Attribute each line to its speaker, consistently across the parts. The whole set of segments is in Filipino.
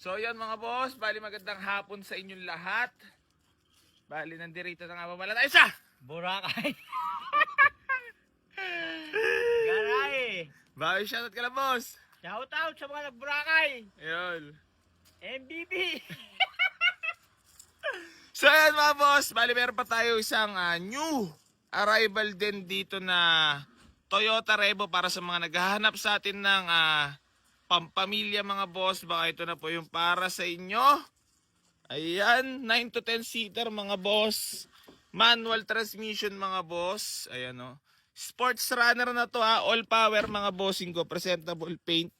Speaker 1: So yan mga boss, bali magandang hapon sa inyong lahat. Bali nandirito na nga pala tayo sa
Speaker 2: Boracay. Garay.
Speaker 1: bali shoutout ka lang boss.
Speaker 2: Shout out sa mga nag-Boracay.
Speaker 1: Ayun.
Speaker 2: MBB.
Speaker 1: So yan mga boss, bali meron pa tayo isang new arrival din dito na Toyota Revo para sa mga naghahanap sa atin ng pampamilya mga boss. Baka ito na po yung para sa inyo. Ayan, 9 to 10 seater mga boss. Manual transmission mga boss. Ayan o. Sports runner na to all power mga bossing ko. Presentable paint.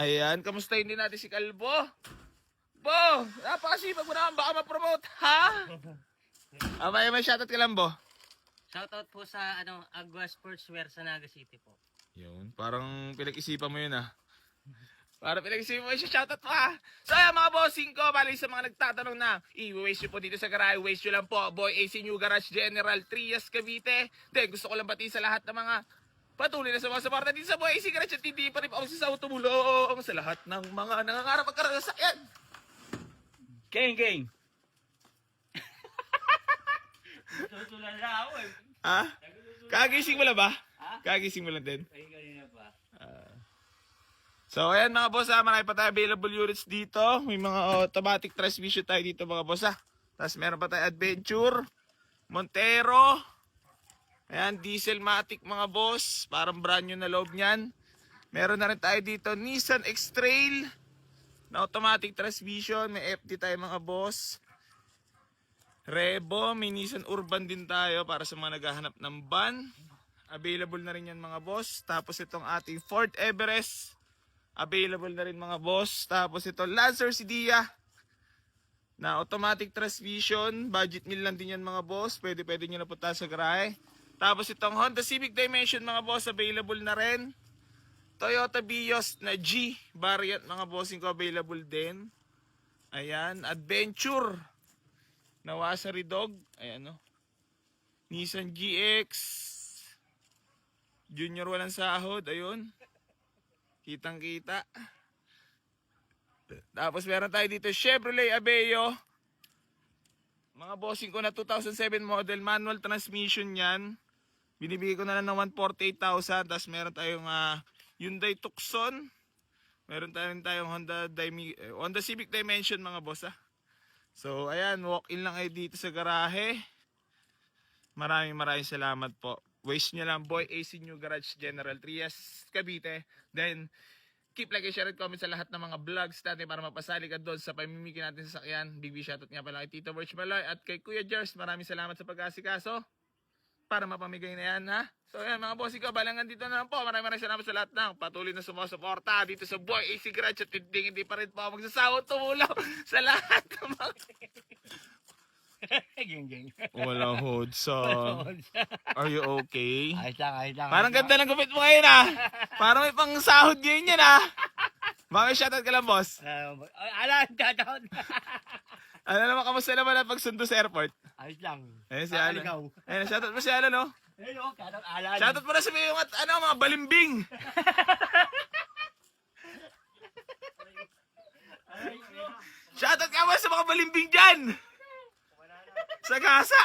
Speaker 1: Ayan, kamustahin din natin si Kalbo. Bo, napakasipag mo naman, baka ma-promote, ha? May shoutout ka lang, Bo.
Speaker 2: Shout out po sa Agua Sportswear sa Naga City po.
Speaker 1: Yun, parang pinag-isipan mo yun, Parang pinag-isipan mo yun, shoutout mo, So, ayan, mga bossing ko, bali sa mga nagtatanong na, i-waste nyo po dito sa garage, waste nyo lang po, Boy AC New Garage General Trias Cavite. Gusto ko lang batiin sa lahat ng mga patuloy na sa mga suporta dito sa Boy AC Garage at hindi pa rin ako sa tumulong sa lahat ng mga nangangarap magkaroon sa yan.
Speaker 2: Geng. Tutulan na ako eh.
Speaker 1: Ha? Kagising mo lang ba? Kagising mo lang din.
Speaker 2: Ay, kanina pa.
Speaker 1: So, ayan mga boss, marami pa tayo available units dito. May mga automatic transmission tayo dito mga boss, Tapos meron pa tayo Adventure, Montero. Ayan, Dieselmatic mga boss. Parang brand new na loob niyan. Meron na rin tayo dito Nissan X-Trail na automatic transmission. May FD tayo mga boss. Revo, may Nissan Urban din tayo para sa mga naghahanap ng van. Available na rin yan mga boss. Tapos itong ating Ford Everest. Available na rin mga boss. Tapos ito Lancer Sedia na automatic transmission. Budget meal lang din yan mga boss. Pwede nyo na punta sa garahe. Tapos itong Honda Civic Dimension mga boss. Available na rin. Toyota Vios na G variant mga bossing ko. Available din. Ayan. Adventure na Wasari Dog. Ayan Nissan GX Junior walang sahod. Ayun. Kitang kita. Tapos meron tayo dito Chevrolet Aveo. Mga bossing ko na 2007 model. Manual transmission yan. Binibigay ko na lang ng 148,000. Tapos meron tayong Hyundai Tucson. Meron tayong Honda Civic Dimension mga boss So ayan, walk-in lang kayo dito sa garahe. Maraming salamat po. Waste nyo lang, Boy AC New Garage General Trias Cavite. Then keep like and share and comment sa lahat ng mga vlogs natin para mapasali ka doon sa pamimigay natin sa sakyan. Big shoutout nga pala kay Tito Birch Maloy at kay Kuya Jers. Maraming salamat sa pag-asikaso para mapamigay na yan So ayan mga bossing ko, balangan dito na lang po. Maraming salamat sa lahat ng patuloy na sumusuporta dito sa Boy AC Garage at hindi pa rin po ako magsasawot tumulaw sa lahat ng mga
Speaker 2: Geng.
Speaker 1: walang hood Are you okay?
Speaker 2: Ayos lang.
Speaker 1: Parang ganda ng gupit mo ngayon Parang may pang sahod ngayon yan Bakit shoutout ka lang boss?
Speaker 2: Shoutout.
Speaker 1: Ano naman, kamusta naman ang pagsundo sa airport?
Speaker 2: Ayos lang.
Speaker 1: Ayun si Alan.
Speaker 2: Ikaw.
Speaker 1: Ayun, shoutout mo si Alan
Speaker 2: Shoutout Alan.
Speaker 1: Shoutout mo na sa mga balimbing. Shoutout ka mo sa mga balimbing dyan. Sa gasa.